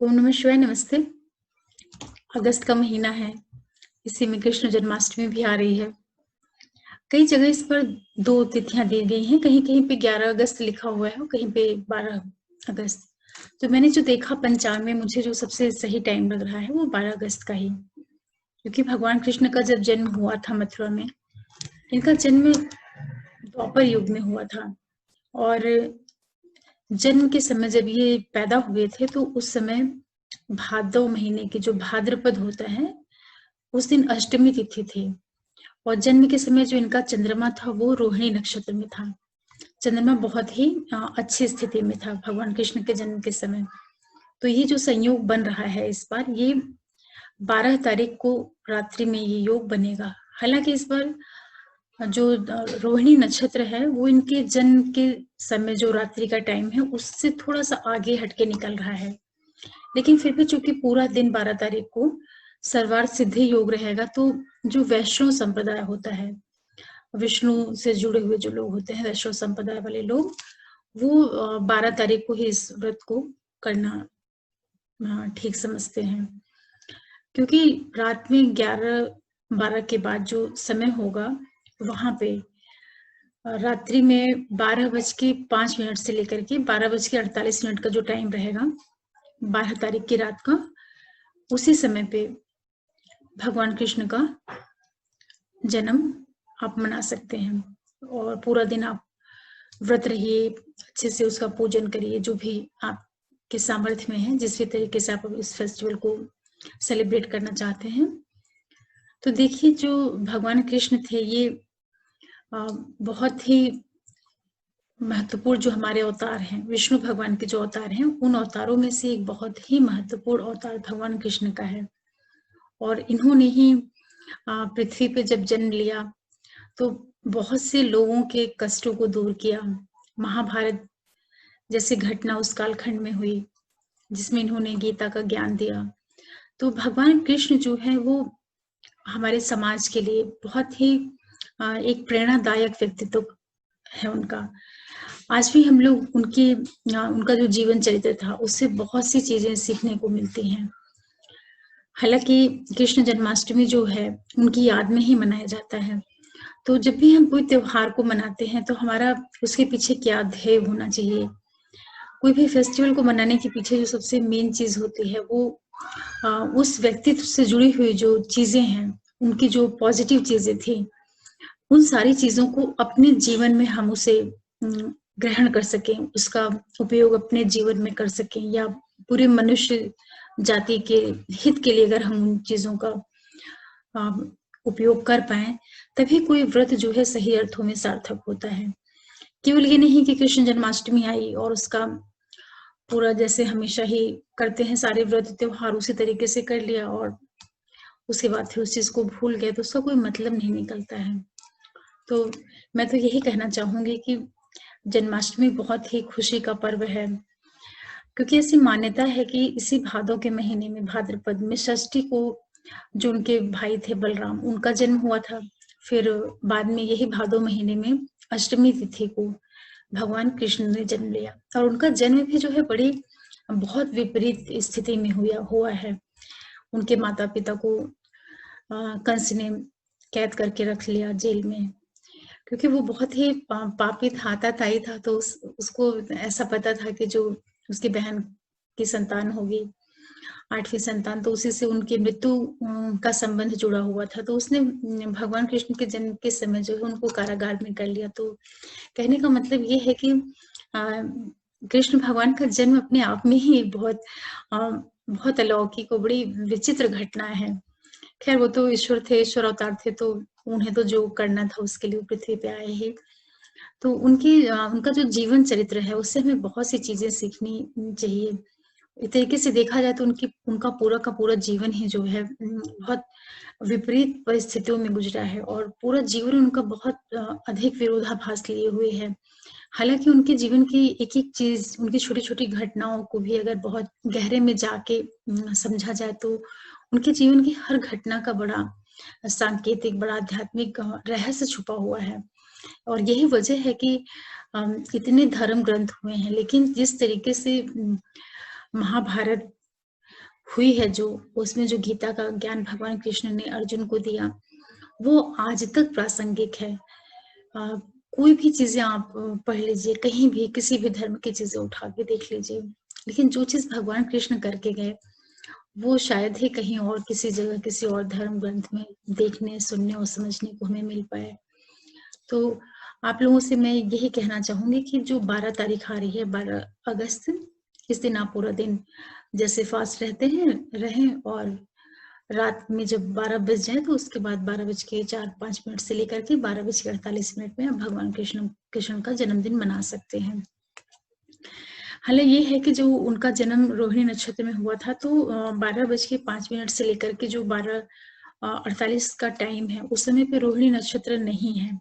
ओम नमः शिवाय। नमस्ते। अगस्त का महीना है, इसी में कृष्ण जन्माष्टमी भी आ रही है। कई जगह इस पर 2 तिथियां दी गई हैं, कहीं-कहीं पे 11 अगस्त लिखा हुआ है और कहीं पे 12 अगस्त। तो मैंने जो देखा पंचांग में, मुझे जो सबसे सही टाइम लग रहा है वो 12 अगस्त का ही, क्योंकि भगवान कृष्ण का जब जन्म हुआ था मथुरा में, इनका जन्म द्वापर युग में हुआ था। और जन्म के समय जब ये पैदा हुए थे तो उस समय भादव महीने की जो भाद्रपद होता है, उस दिन अष्टमी तिथि थी। और जन्म के समय जो इनका चंद्रमा था वो रोहिणी नक्षत्र में था। चंद्रमा बहुत ही अच्छी स्थिति में था भगवान कृष्ण के जन्म के समय। तो ये जो संयोग बन रहा है इस बार, ये 12 तारीख को रात्रि में ये योग बनेगा। हालांकि इस बार जो रोहिणी नक्षत्र है वो इनके जन्म के समय जो रात्रि का टाइम है उससे थोड़ा सा आगे हटके निकल रहा है, लेकिन फिर भी चूंकि पूरा दिन 12 तारीख को सर्वार्थ सिद्धि योग रहेगा, तो जो वैष्णव संप्रदाय होता है, विष्णु से जुड़े हुए जो लोग होते हैं, वैष्णव संप्रदाय वाले लोग, वो 12 तारीख को ही इस व्रत को करना ठीक समझते हैं। क्योंकि रात में 11-12 के बाद जो समय होगा, वहां पे रात्रि में 12:05 से लेकर के 12:48 का जो टाइम रहेगा 12 तारीख की रात का, उसी समय पे भगवान कृष्ण का जन्म आप मना सकते हैं। और पूरा दिन आप व्रत रहिए, अच्छे से उसका पूजन करिए, जो भी आपके सामर्थ्य में है, जिस भी तरीके से आप इस फेस्टिवल को सेलिब्रेट करना चाहते हैं। तो देखिए, जो भगवान कृष्ण थे, ये बहुत ही महत्वपूर्ण जो हमारे अवतार हैं, विष्णु भगवान के जो अवतार हैं, उन अवतारों में से एक बहुत ही महत्वपूर्ण अवतार भगवान कृष्ण का है। और इन्होंने ही पृथ्वी पे जब जन्म लिया तो बहुत से लोगों के कष्टों को दूर किया। महाभारत जैसी घटना उस कालखंड में हुई, जिसमें इन्होंने गीता का ज्ञान दिया। तो भगवान कृष्ण जो है वो हमारे समाज के लिए बहुत ही एक प्रेरणादायक व्यक्तित्व है उनका। आज भी हम लोग उनका जो जीवन चरित्र था, उससे बहुत सी चीजें सीखने को मिलती हैं। हालांकि कृष्ण जन्माष्टमी जो है उनकी याद में ही मनाया जाता है। तो जब भी हम कोई त्योहार को मनाते हैं तो हमारा उसके पीछे क्या ध्येय होना चाहिए। कोई भी फेस्टिवल को मनाने के पीछे जो सबसे मेन चीज होती है वो उस व्यक्तित्व से जुड़ी हुई जो चीजें हैं, उनकी जो पॉजिटिव चीजें थी, उन सारी चीजों को अपने जीवन में हम उसे ग्रहण कर सकें, उसका उपयोग अपने जीवन में कर सकें, या पूरे मनुष्य जाति के हित के लिए अगर हम उन चीजों का उपयोग कर पाए, तभी कोई व्रत जो है सही अर्थों में सार्थक होता है। केवल ये नहीं कि कृष्ण जन्माष्टमी आई और उसका पूरा जैसे हमेशा ही करते हैं सारे व्रत त्योहार उसी तरीके से कर लिया और उसके बाद फिर उस चीज को भूल गए, तो उसका कोई मतलब नहीं निकलता है। तो मैं तो यही कहना चाहूंगी कि जन्माष्टमी बहुत ही खुशी का पर्व है, क्योंकि ऐसी मान्यता है कि इसी भादों के महीने में, भाद्रपद में, षष्ठी को जो उनके भाई थे बलराम, उनका जन्म हुआ था। फिर बाद में यही भादो महीने में अष्टमी तिथि को भगवान कृष्ण ने जन्म लिया। और उनका जन्म भी जो है बड़ी बहुत विपरीत स्थिति में हुआ है। उनके माता पिता को कंस ने कैद करके रख लिया जेल में, क्योंकि वो बहुत ही पापी था, आताताई था। तो उसको ऐसा पता था कि जो उसकी बहन की संतान होगी, 8वीं संतान, तो उसी से उनकी मृत्यु का संबंध जुड़ा हुआ था। तो उसने भगवान कृष्ण के जन्म के समय जो है उनको कारागार में कर लिया। तो कहने का मतलब ये है कि कृष्ण भगवान का जन्म अपने आप में ही बहुत अलौकिक और बड़ी विचित्र घटना है। खैर, वो तो ईश्वर थे, ईश्वर अवतार थे, तो उन्हें तो जो करना था उसके लिए पृथ्वी पे आए ही। तो उनका जो जीवन चरित्र है उससे हमें बहुत सी चीजें सीखनी चाहिए। एक तरीके से देखा जाए तो उनका पूरा का पूरा जीवन ही जो है बहुत विपरीत परिस्थितियों में गुजरा है, और पूरा जीवन उनका बहुत अधिक विरोधाभास लिए हुए है। हालांकि उनके जीवन की एक एक चीज, उनकी छोटी छोटी घटनाओं को भी अगर बहुत गहरे में जाके समझा जाए तो उनके जीवन की हर घटना का बड़ा सांकेतिक, बड़ा आध्यात्मिक रहस्य छुपा हुआ है। और यही वजह है कि इतने धर्म ग्रंथ हुए हैं, लेकिन जिस तरीके से महाभारत हुई है जो, उसमें जो गीता का ज्ञान भगवान कृष्ण ने अर्जुन को दिया, वो आज तक प्रासंगिक है। कोई भी चीजें आप पढ़ लीजिए, कहीं भी किसी भी धर्म की चीजें उठा के देख लीजिए, लेकिन जो चीज भगवान कृष्ण करके गए वो शायद ही कहीं और किसी जगह किसी और धर्म ग्रंथ में देखने, सुनने और समझने को हमें मिल पाए। तो आप लोगों से मैं यही कहना चाहूंगी कि जो 12 तारीख आ रही है, 12 अगस्त, इस दिन आप पूरा दिन जैसे फास्ट रहते हैं रहें, और रात में जब 12 बज जाए तो उसके बाद 12:04-5 से लेकर के 12:48 में आप भगवान कृष्ण का जन्मदिन मना सकते हैं। हालांकि ये है कि जो उनका जन्म रोहिणी नक्षत्र में हुआ था, तो 12:05 से लेकर के जो 12:48 का टाइम है, उस समय पे रोहिणी नक्षत्र नहीं है।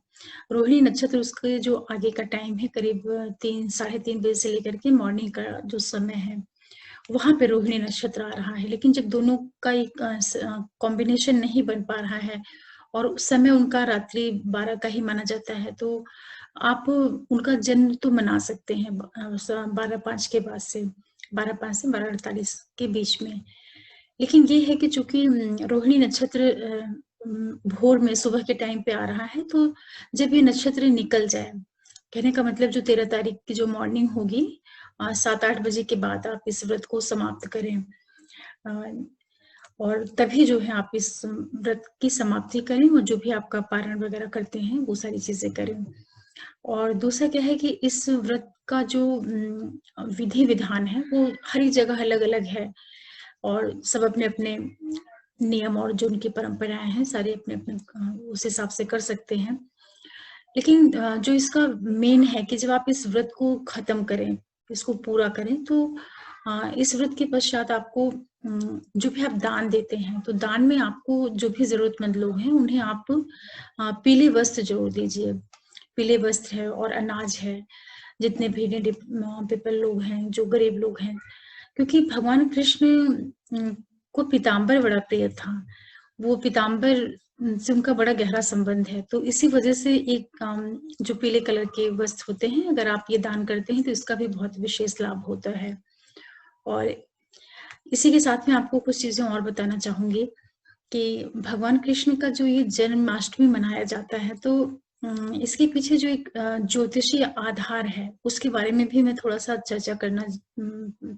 रोहिणी नक्षत्र उसके जो आगे का टाइम है, करीब 3-3:30 बजे से लेकर के मॉर्निंग का जो समय है, वहां पे रोहिणी नक्षत्र आ रहा है। लेकिन जब दोनों का एक कॉम्बिनेशन नहीं बन पा रहा है और उस समय उनका रात्रि 12 का ही माना जाता है, तो आप उनका जन्म तो मना सकते हैं 12:05 के बाद से, 12:05 से 12:48 के बीच में। लेकिन ये है कि चूंकि रोहिणी नक्षत्र भोर में सुबह के टाइम पे आ रहा है, तो जब ये नक्षत्र निकल जाए, कहने का मतलब जो 13 तारीख की जो मॉर्निंग होगी, 7-8 बजे के बाद आप इस व्रत को समाप्त करें, और तभी जो है आप इस व्रत की समाप्ति करें, और जो भी आपका पारण वगैरह करते हैं वो सारी चीजें करें। और दूसरा क्या है कि इस व्रत का जो विधि विधान है वो हर एक जगह अलग अलग है, और सब अपने अपने नियम और जो उनकी परंपराएं हैं सारे अपने अपने उस हिसाब से कर सकते हैं। लेकिन जो इसका मेन है कि जब आप इस व्रत को खत्म करें, इसको पूरा करें, तो इस व्रत के पश्चात आपको जो भी आप दान देते हैं, तो दान में आपको जो भी जरूरतमंद लोग हैं उन्हें आप पीले वस्त्र जरूर दीजिए। पीले वस्त्र है और अनाज है, जितने भी पीपल लोग हैं, जो गरीब लोग हैं, क्योंकि भगवान कृष्ण को पीताम्बर बड़ा प्रिय था। वो पीताम्बर से उनका बड़ा गहरा संबंध है, तो इसी वजह से एक जो पीले कलर के वस्त्र होते हैं, अगर आप ये दान करते हैं तो इसका भी बहुत विशेष लाभ होता है। और इसी के साथ में आपको कुछ चीजें और बताना चाहूंगी कि भगवान कृष्ण का जो ये जन्माष्टमी मनाया जाता है, तो इसके पीछे जो एक ज्योतिषीय आधार है उसके बारे में भी मैं थोड़ा सा चर्चा करना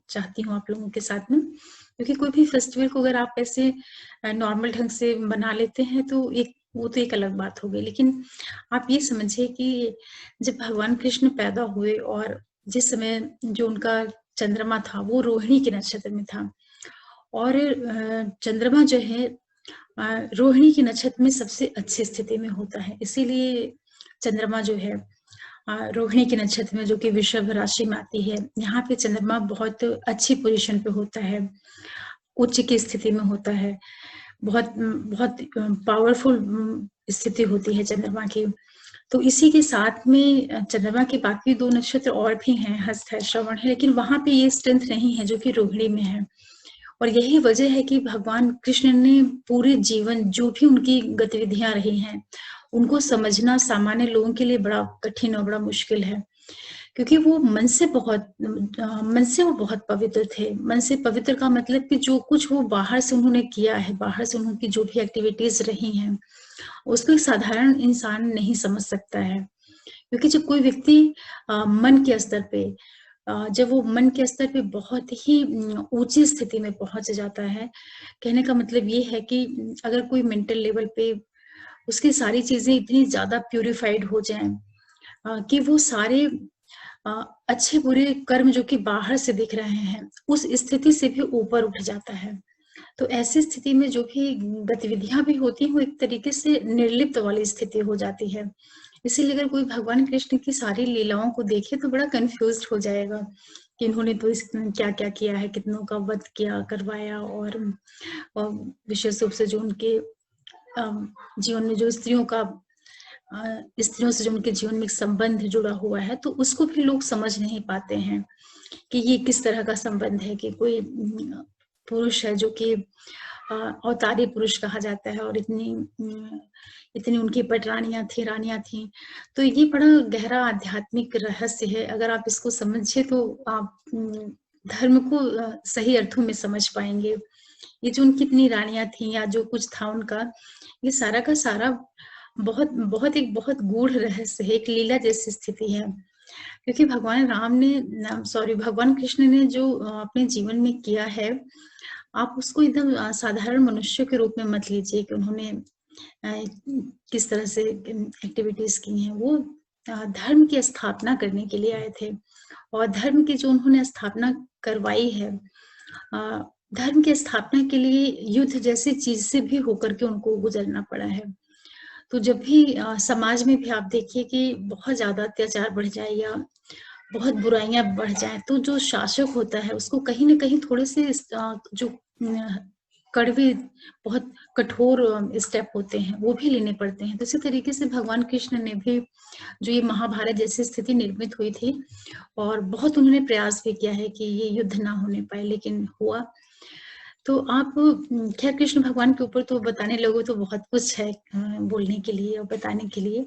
चाहती हूँ आप लोगों के साथ में। क्योंकि कोई भी फेस्टिवल को अगर आप ऐसे नॉर्मल ढंग से मना लेते हैं तो वो तो एक अलग बात हो गई, लेकिन आप ये समझिए कि जब भगवान कृष्ण पैदा हुए और जिस समय जो उनका चंद्रमा था वो रोहिणी के नक्षत्र में था, और चंद्रमा जो है रोहिणी के नक्षत्र में सबसे अच्छी स्थिति में होता है, इसीलिए चंद्रमा जो है रोहिणी के नक्षत्र में, जो कि वृषभ राशि में आती है, यहाँ पे चंद्रमा बहुत अच्छी पोजीशन पे होता है, उच्च की स्थिति में होता है, बहुत बहुत पावरफुल स्थिति होती है चंद्रमा की। तो इसी के साथ में चंद्रमा के बाकी 2 नक्षत्र और भी हैं, हस्त है, श्रवण है, लेकिन वहां पे ये स्ट्रेंथ नहीं है जो कि रोहिणी में है। और यही वजह है कि भगवान कृष्ण ने पूरे जीवन जो भी उनकी गतिविधियां रही हैं उनको समझना सामान्य लोगों के लिए बड़ा कठिन और बड़ा मुश्किल है, क्योंकि वो मन से वो बहुत पवित्र थे। मन से पवित्र का मतलब कि जो कुछ वो बाहर से उन्होंने किया है, बाहर से उनकी जो भी एक्टिविटीज रही हैं, उसको एक साधारण इंसान नहीं समझ सकता है। क्योंकि जब कोई व्यक्ति मन के स्तर पे जब वो मन के स्तर पे बहुत ही ऊंची स्थिति में पहुंच जाता है, कहने का मतलब ये है कि अगर कोई मेंटल लेवल पे उसकी सारी चीजें इतनी ज्यादा प्यूरिफाइड हो जाएं कि वो सारे अच्छे बुरे कर्म जो कि बाहर से दिख रहे हैं उस स्थिति से भी ऊपर उठ जाता है। तो ऐसी स्थिति में जो भी गतिविधियां भी होती हैं वो एक तरीके से निर्लिप्त वाली स्थिति हो जाती है। इसीलिए अगर कोई भगवान कृष्ण की सारी लीलाओं को देखे तो बड़ा कंफ्यूज हो जाएगा कि इन्होंने तो क्या क्या किया है, कितनों का वध किया, करवाया, और विशेष रूप से जो उनके जीवन में जो स्त्रियों से जो उनके जीवन में एक संबंध जुड़ा हुआ है, तो उसको भी लोग समझ नहीं पाते हैं कि ये किस तरह का संबंध है कि कोई पुरुष है जो कि अवतारी पुरुष कहा जाता है, और इतनी उनकी पटरानियां थी, रानियां थी। तो ये बड़ा गहरा आध्यात्मिक रहस्य है। अगर आप इसको समझिए तो आप धर्म को सही अर्थों में समझ पाएंगे। ये जो उनकी इतनी रानियां थी या जो कुछ था उनका, ये सारा का सारा बहुत गूढ़ रहस्य है, एक लीला जैसी स्थिति है। क्योंकि भगवान राम ने सॉरी भगवान कृष्ण ने जो अपने जीवन में किया है, आप उसको एकदम साधारण मनुष्य के रूप में मत लीजिए कि उन्होंने किस तरह से एक्टिविटीज की हैं। वो धर्म की स्थापना करने के लिए आए थे, और धर्म की जो उन्होंने स्थापना करवाई है, धर्म की स्थापना के लिए युद्ध जैसी चीज से भी होकर के उनको गुजरना पड़ा है। तो जब भी समाज में भी आप देखिए कि बहुत ज्यादा अत्याचार बढ़ जाए या बहुत बुराइयां बढ़ जाए, तो जो शासक होता है उसको कहीं ना कहीं थोड़े से जो कड़वे, बहुत कठोर स्टेप होते हैं वो भी लेने पड़ते हैं। तो इसी तरीके से भगवान कृष्ण ने भी, जो ये महाभारत जैसी स्थिति निर्मित हुई थी, और बहुत उन्होंने प्रयास भी किया है कि ये युद्ध ना होने पाए, लेकिन हुआ। तो आप खैर कृष्ण भगवान के ऊपर तो बताने लगो तो बहुत कुछ है बोलने के लिए और बताने के लिए,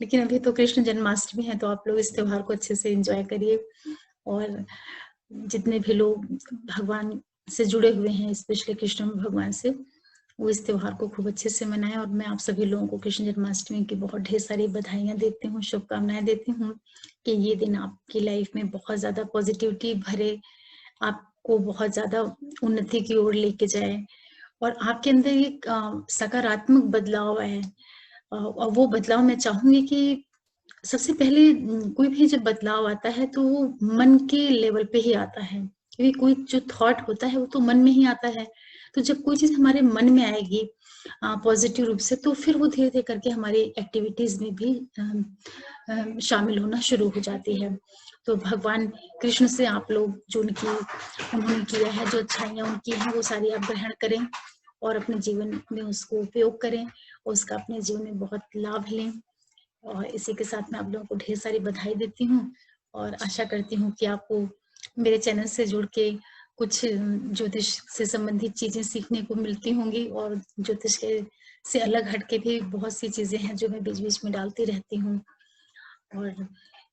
लेकिन अभी तो कृष्ण जन्माष्टमी है, तो आप लोग इस त्योहार को अच्छे से एंजॉय करिए। और जितने भी लोग भगवान से जुड़े हुए हैं, स्पेशली कृष्ण भगवान से, वो इस त्योहार को खूब अच्छे से मनाएं। और मैं आप सभी लोगों को कृष्ण जन्माष्टमी की बहुत ढेर सारी बधाइयां देती हूँ, शुभकामनाएं देती हूँ कि ये दिन आपकी लाइफ में बहुत ज्यादा पॉजिटिविटी भरे, आपको बहुत ज्यादा उन्नति की ओर लेके जाए, और आपके अंदर एक सकारात्मक बदलाव आए। और वो बदलाव मैं चाहूंगी कि सबसे पहले कोई भी जब बदलाव आता है तो वो मन के लेवल पे ही आता है, क्योंकि कोई जो थॉट होता है वो तो मन में ही आता है। तो जब कोई चीज हमारे मन में आएगी पॉजिटिव रूप से, तो फिर वो धीरे धीरे करके हमारी एक्टिविटीज में भी शामिल होना शुरू हो जाती है। तो भगवान कृष्ण से आप लोग जो उन्होंने किया है, जो अच्छाइयाँ उनकी हैं, वो सारी आप ग्रहण करें और अपने जीवन में उसको उपयोग करें, और उसका अपने जीवन में बहुत लाभ लें। और इसी के साथ मैं आप लोगों को ढेर सारी बधाई देती हूँ, और आशा करती हूँ कि आपको मेरे चैनल से जुड़ के कुछ ज्योतिष से संबंधित चीजें सीखने को मिलती होंगी, और ज्योतिष के से अलग हटके भी बहुत सी चीजें हैं जो मैं बीच बीच में डालती रहती हूँ। और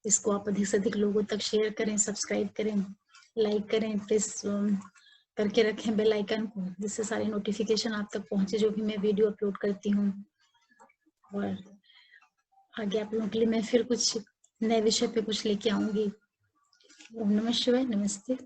इसको आप अधिक से अधिक लोगों तक शेयर करें, सब्सक्राइब करें, लाइक करें, प्रेस करके रखें बेल आइकन को, जिससे सारे नोटिफिकेशन आप तक पहुंचे जो भी मैं वीडियो अपलोड करती हूँ। और आगे आप लोगों के लिए मैं फिर कुछ नए विषय पे कुछ लेके आऊंगी। ओम नमः शिवाय, नमस्ते।